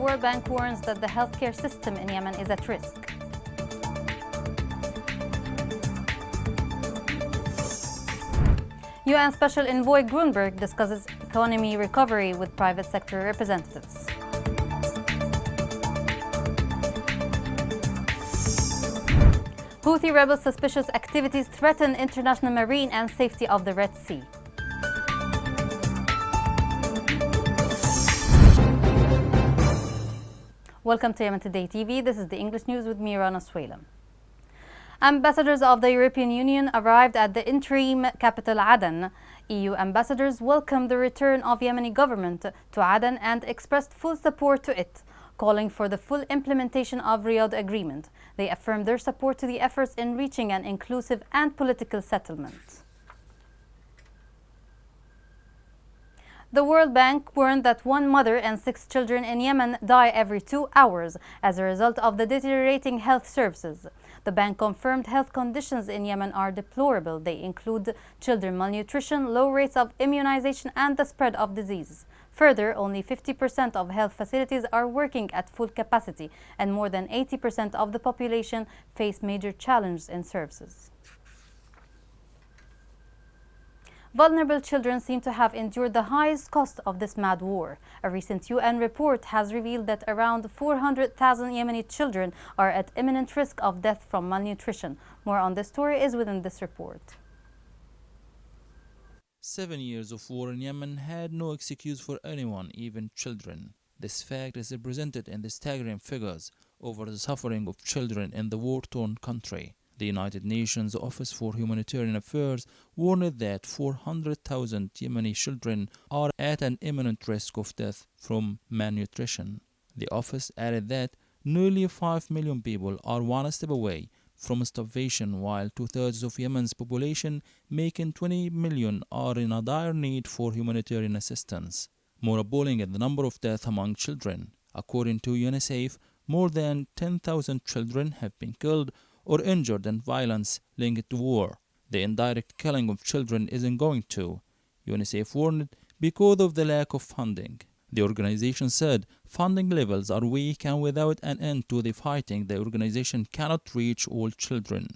World Bank warns that the healthcare system in Yemen is at risk. UN Special Envoy Grunberg discusses economy recovery with private sector representatives. Houthi rebel suspicious activities threaten international marine and safety of the Red Sea. Welcome to Yemen Today TV. This is the English news with me, Rana Swalem. Ambassadors of the European Union arrived at the interim capital Aden. EU ambassadors welcomed the return of Yemeni government to Aden and expressed full support to it, calling for the full implementation of Riyadh Agreement. They affirmed their support to the efforts in reaching an inclusive and political settlement. The World Bank warned that one mother and 6 children in Yemen die every 2 hours as a result of the deteriorating health services. The bank confirmed health conditions in Yemen are deplorable. They include children malnutrition, low rates of immunization, and the spread of disease. Further, only 50% of health facilities are working at full capacity, and more than 80% of the population face major challenges in services. Vulnerable children seem to have endured the highest cost of this mad war. A recent UN report has revealed that around 400,000 Yemeni children are at imminent risk of death from malnutrition. More on this story is within this report. 7 years of war in Yemen had no excuse for anyone, even children. This fact is represented in the staggering figures over the suffering of children in the war-torn country. The United Nations Office for Humanitarian Affairs warned that 400,000 Yemeni children are at an imminent risk of death from malnutrition. The office added that nearly 5 million people are one step away from starvation, while 2/3 of Yemen's population, making 20 million, are in a dire need for humanitarian assistance. More appalling is the number of deaths among children. According to UNICEF, more than 10,000 children have been killed or injured in violence linked to war. The indirect killing of children isn't going to, UNICEF warned, because of the lack of funding. The organization said funding levels are weak, and without an end to the fighting, the organization cannot reach all children.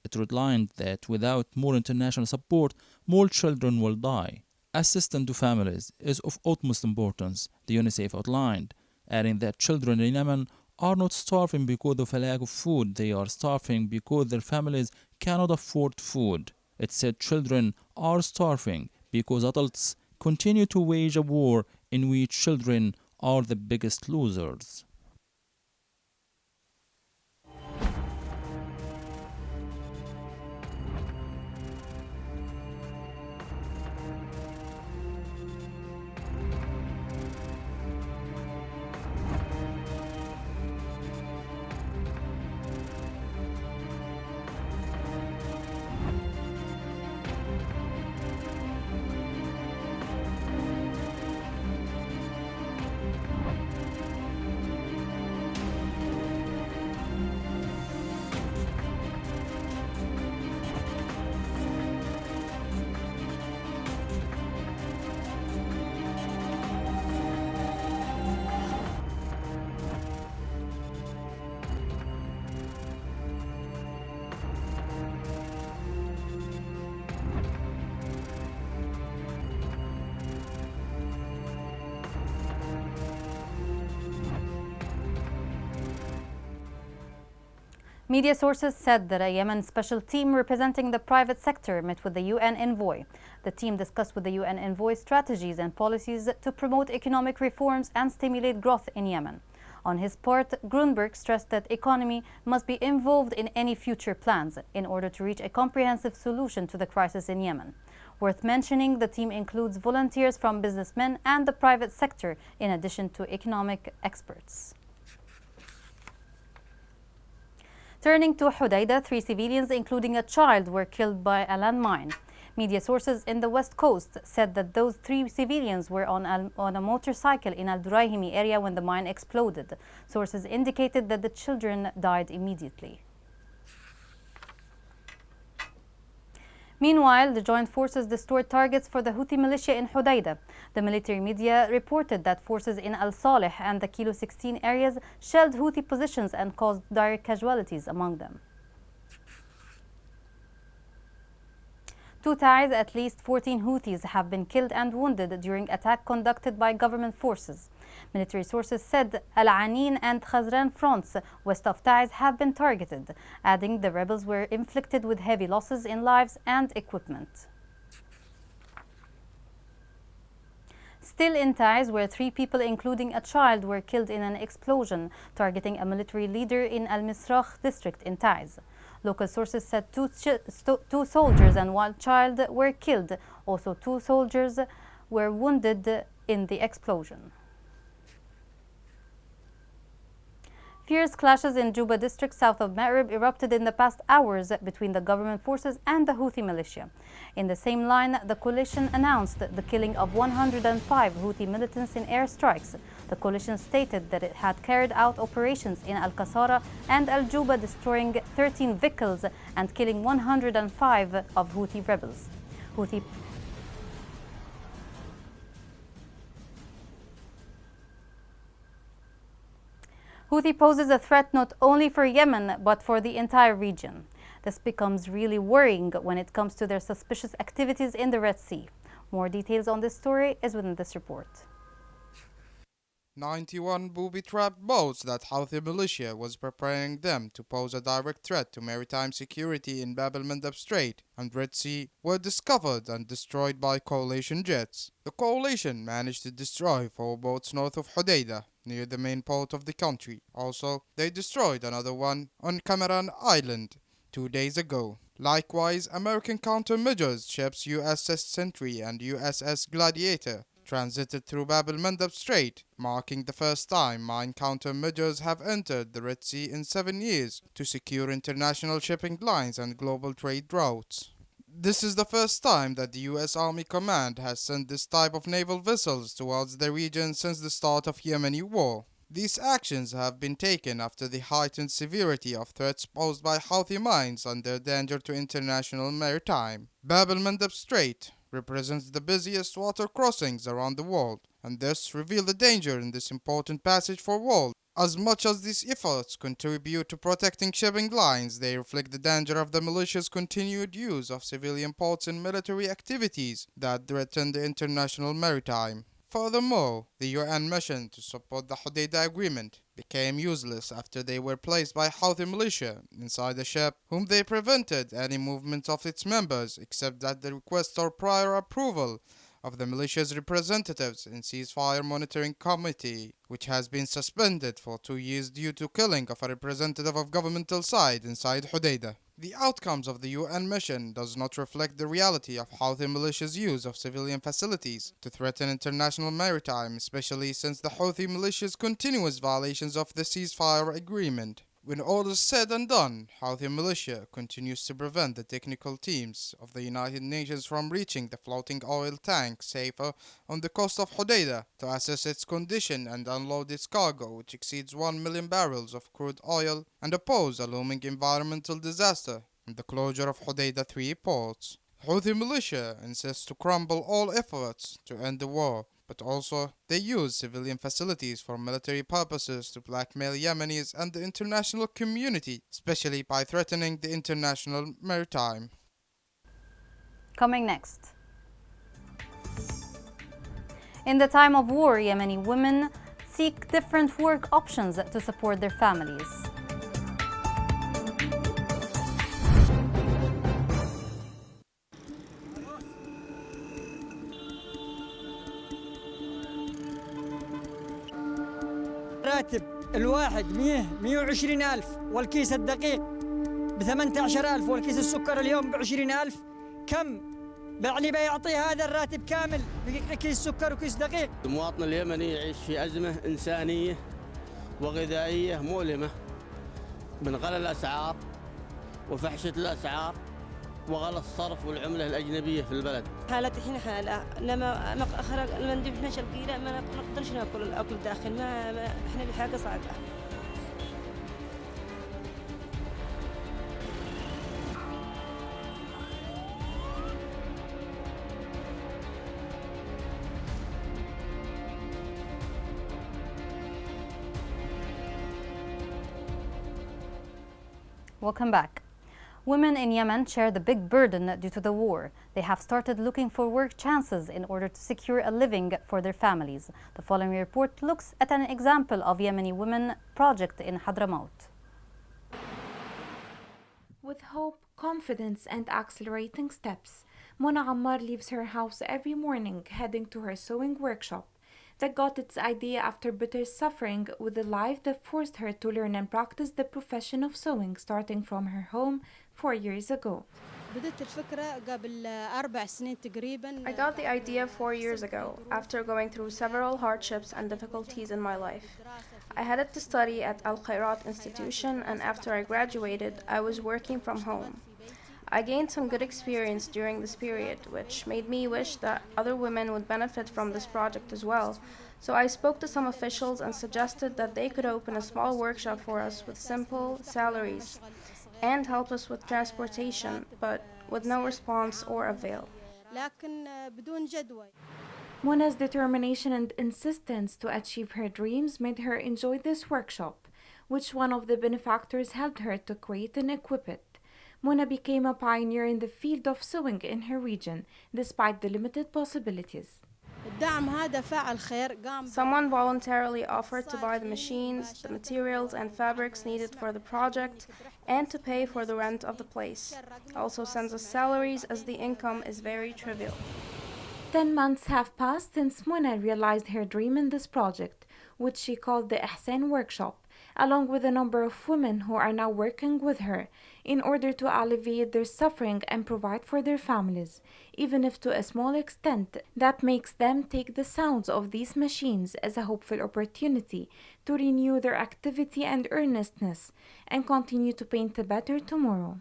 It redlined that without more international support, more children will die. Assistance to families is of utmost importance, the UNICEF outlined, adding that children in Yemen are not starving because of a lack of food. They are starving because their families cannot afford food. It said children are starving because adults continue to wage a war in which children are the biggest losers. Media sources said that a Yemen special team representing the private sector met with the UN envoy. The team discussed with the UN envoy strategies and policies to promote economic reforms and stimulate growth in Yemen. On his part, Grunberg stressed that economy must be involved in any future plans in order to reach a comprehensive solution to the crisis in Yemen. Worth mentioning, the team includes volunteers from businessmen and the private sector, in addition to economic experts. Turning to Hodeidah, 3 civilians, including a child, were killed by a landmine. Media sources in the West Coast said that those 3 civilians were on a motorcycle in Al-Duraihimi area when the mine exploded. Sources indicated that the children died immediately. Meanwhile, the joint forces destroyed targets for the Houthi militia in Hodeidah. The military media reported that forces in Al Saleh and the Kilo 16 areas shelled Houthi positions and caused direct casualties among them. To Taiz, at least 14 Houthis have been killed and wounded during attack conducted by government forces. Military sources said Al Anin and Khazran fronts west of Taiz have been targeted, adding the rebels were inflicted with heavy losses in lives and equipment. Still in Taiz, where 3 people, including a child, were killed in an explosion targeting a military leader in Al Misrakh district in Taiz. Local sources said 2 soldiers and 1 child were killed. Also, 2 soldiers were wounded in the explosion. Fierce clashes in Juba district south of Ma'rib erupted in the past hours between the government forces and the Houthi militia. In the same line, the coalition announced the killing of 105 Houthi militants in airstrikes. The coalition stated that it had carried out operations in Al-Qasara and Al-Juba, destroying 13 vehicles and killing 105 of Houthi rebels. Houthi poses a threat not only for Yemen, but for the entire region. This becomes really worrying when it comes to their suspicious activities in the Red Sea. More details on this story is within this report. 91 booby-trapped boats that Houthi militia was preparing them to pose a direct threat to maritime security in Bab el-Mandab Strait and Red Sea were discovered and destroyed by coalition jets. The coalition managed to destroy 4 boats north of Hodeidah, near the main port of the country. Also, they destroyed another one on Cameron Island 2 days ago. Likewise, American countermeasures ships USS Sentry and USS Gladiator transited through Bab el-Mandab Strait, marking the first time mine countermeasures have entered the Red Sea in 7 years to secure international shipping lines and global trade routes. This is the first time that the US Army Command has sent this type of naval vessels towards the region since the start of Yemeni war. These actions have been taken after the heightened severity of threats posed by Houthi mines and their danger to international maritime. Bab el-Mandab Strait represents the busiest water crossings around the world, and thus reveal the danger in this important passage for world. As much as these efforts contribute to protecting shipping lines, they reflect the danger of the militia's continued use of civilian ports in military activities that threaten the international maritime. Furthermore, the UN mission to support the Hodeidah Agreement became useless after they were placed by Houthi militia inside a ship, whom they prevented any movement of its members except at the request or prior approval of the militia's representatives in Ceasefire Monitoring Committee, which has been suspended for 2 years due to killing of a representative of governmental side inside Hodeidah. The outcomes of the UN mission does not reflect the reality of Houthi militia's use of civilian facilities to threaten international maritime, especially since the Houthi militia's continuous violations of the ceasefire agreement. When all is said and done, Houthi militia continues to prevent the technical teams of the United Nations from reaching the floating oil tank safer on the coast of Hodeidah to assess its condition and unload its cargo, which exceeds 1 million barrels of crude oil, and oppose a looming environmental disaster and the closure of Hodeidah 3 ports. Houthi militia insists to crumble all efforts to end the war, but also they use civilian facilities for military purposes to blackmail Yemenis and the international community, especially by threatening the international maritime. Coming next. In the time of war, Yemeni women seek different work options to support their families. راتب الواحد 120 ألف، والكيس الدقيق ب18 ألف، والكيس السكر اليوم ب20 ألف. كم يعني بيعطي هذا الراتب كامل كيس سكر وكيس دقيق؟ المواطن اليمني يعيش في أزمة إنسانية وغذائية مؤلمة من غلاء الأسعار وفحشة الأسعار وغلاء الصرف والعملة الأجنبية في البلد. حالتي احنا حالة لما خرج المندوب احنا شلقينا ما نقدرش ناكل الأكل داخل ما احنا بحاجة صعبة. Welcome back. Women in Yemen share the big burden due to the war. They have started looking for work chances in order to secure a living for their families. The following report looks at an example of Yemeni women project in Hadramaut. With hope, confidence, and accelerating steps, Mona Ammar leaves her house every morning, heading to her sewing workshop that got its idea after bitter suffering with a life that forced her to learn and practice the profession of sewing starting from her home 4 years ago. I got the idea 4 years ago, after going through several hardships and difficulties in my life. I headed to study at Al Khairat Institution, and after I graduated, I was working from home. I gained some good experience during this period, which made me wish that other women would benefit from this project as well. So I spoke to some officials and suggested that they could open a small workshop for us with simple salaries and help us with transportation, but with no response or avail. Mona's determination and insistence to achieve her dreams made her enjoy this workshop, which one of the benefactors helped her to create and equip it. Mona became a pioneer in the field of sewing in her region, despite the limited possibilities. Someone voluntarily offered to buy the machines, the materials and fabrics needed for the project, and to pay for the rent of the place. Also sends us salaries, as the income is very trivial. 10 months have passed since Mona realized her dream in this project, which she called the Ihsan Workshop, along with a number of women who are now working with her in order to alleviate their suffering and provide for their families, even if to a small extent. That makes them take the sounds of these machines as a hopeful opportunity to renew their activity and earnestness and continue to paint a better tomorrow.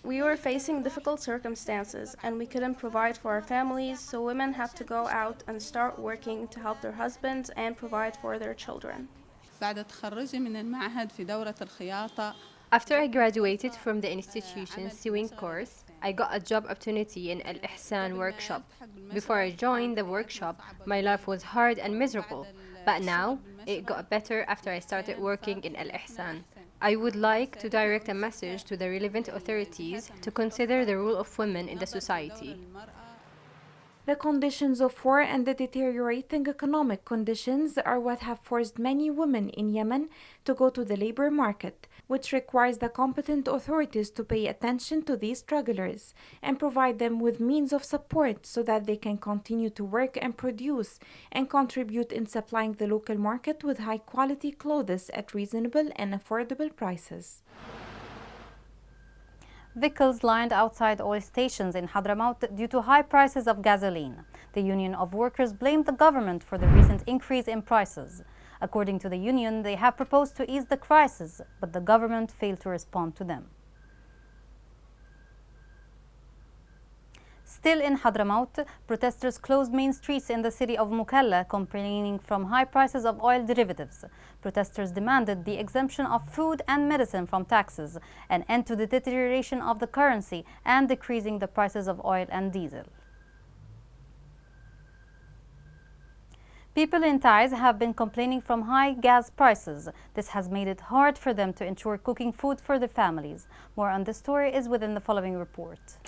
We were facing difficult circumstances and we couldn't provide for our families, so women had to go out and start working to help their husbands and provide for their children. After I graduated from the institution's sewing course, I got a job opportunity in Al Ihsan workshop. Before I joined the workshop, my life was hard and miserable, but now it got better after I started working in Al Ihsan. I would like to direct a message to the relevant authorities to consider the role of women in the society. The conditions of war and the deteriorating economic conditions are what have forced many women in Yemen to go to the labor market, which requires the competent authorities to pay attention to these strugglers and provide them with means of support so that they can continue to work and produce and contribute in supplying the local market with high-quality clothes at reasonable and affordable prices. Vehicles lined outside oil stations in Hadramaut due to high prices of gasoline. The Union of Workers blamed the government for the recent increase in prices. According to the union, they have proposed to ease the crisis, but the government failed to respond to them. Still in Hadramaut, protesters closed main streets in the city of Mukalla, complaining from high prices of oil derivatives. Protesters demanded the exemption of food and medicine from taxes, an end to the deterioration of the currency, and decreasing the prices of oil and diesel. People in Taiz have been complaining from high gas prices. This has made it hard for them to ensure cooking food for their families. More on this story is within the following report.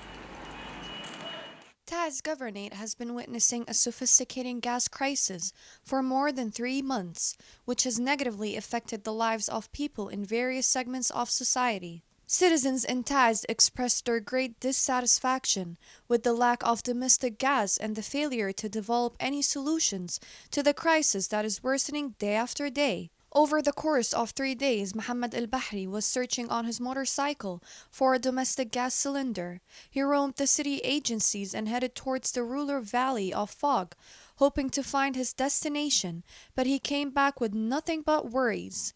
Taiz Governorate has been witnessing a sophisticating gas crisis for more than 3 months, which has negatively affected the lives of people in various segments of society. Citizens in Taiz expressed their great dissatisfaction with the lack of domestic gas and the failure to develop any solutions to the crisis that is worsening day after day. Over the course of 3 days, Muhammad al-Bahri was searching on his motorcycle for a domestic gas cylinder. He roamed the city agencies and headed towards the rural valley of Fog, hoping to find his destination, but he came back with nothing but worries.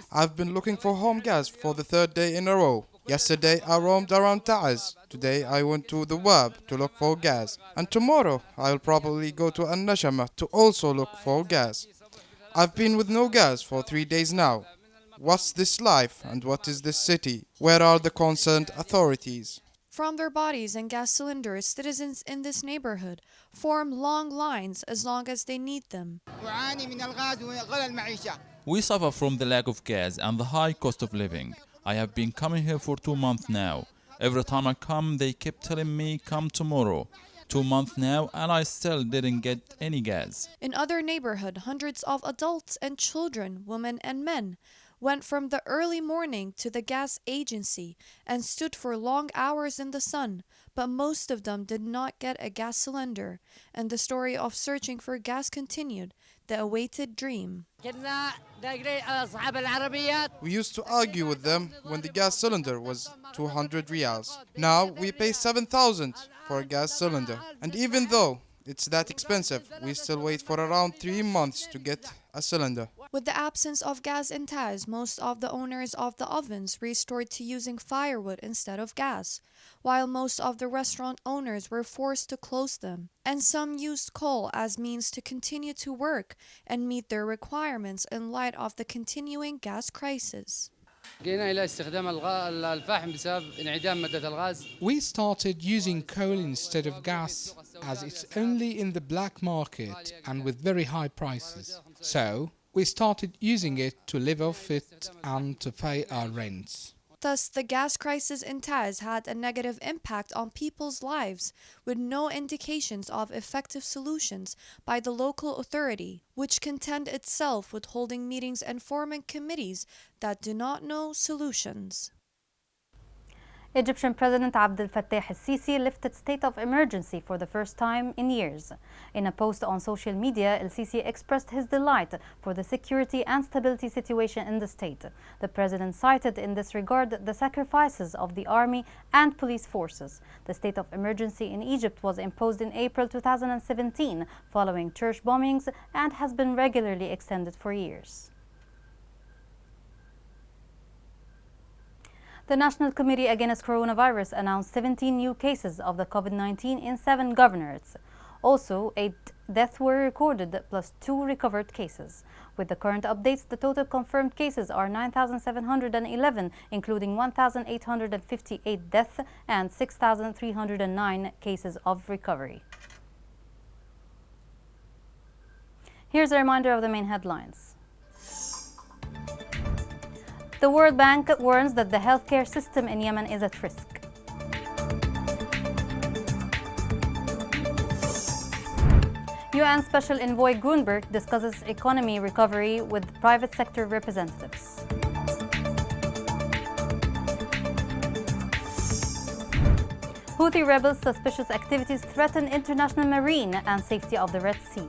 I've been looking for home gas for the 3rd day in a row. Yesterday I roamed around Taiz. Today I went to the Wab to look for gas. And tomorrow I'll probably go to An-Nashama to also look for gas. I've been with no gas for 3 days now. What's this life and what is this city? Where are the concerned authorities? from their bodies and gas cylinders, citizens in this neighborhood form long lines as long as they need them. We suffer from the lack of gas and the high cost of living. I have been coming here for 2 months now. Every time I come, they kept telling me, come tomorrow. 2 months now, and I still didn't get any gas. In other neighborhood, hundreds of adults and children, women and men, went from the early morning to the gas agency and stood for long hours in the sun, but most of them did not get a gas cylinder, and the story of searching for gas continued, the awaited dream. We used to argue with them when the gas cylinder was 200 riyals. Now we pay 7,000 for a gas cylinder. And even though it's that expensive, we still wait for around 3 months to get a cylinder. With the absence of gas in Taz, most of the owners of the ovens restored to using firewood instead of gas, while most of the restaurant owners were forced to close them, and some used coal as means to continue to work and meet their requirements in light of the continuing gas crisis. We started using coal instead of gas as it's only in the black market and with very high prices. So we started using it to live off it and to pay our rents. Thus, the gas crisis in Taz had a negative impact on people's lives, with no indications of effective solutions by the local authority, which contend itself with holding meetings and forming committees that do not know solutions. Egyptian President Abdel Fattah el-Sisi lifted state of emergency for the first time in years. In a post on social media, el-Sisi expressed his delight for the security and stability situation in the state. The president cited in this regard the sacrifices of the army and police forces. The state of emergency in Egypt was imposed in April 2017 following church bombings and has been regularly extended for years. The National Committee Against Coronavirus announced 17 new cases of the COVID-19 in 7 governorates. Also, 8 deaths were recorded plus 2 recovered cases. With the current updates, the total confirmed cases are 9,711, including 1,858 deaths and 6,309 cases of recovery. Here's a reminder of the main headlines. The World Bank warns that the healthcare system in Yemen is at risk. UN Special Envoy Grunberg discusses economy recovery with private sector representatives. Houthi rebels' suspicious activities threaten international marine and safety of the Red Sea.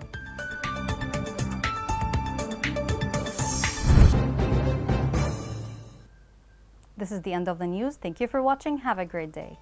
This is the end of the news. Thank you for watching. Have a great day.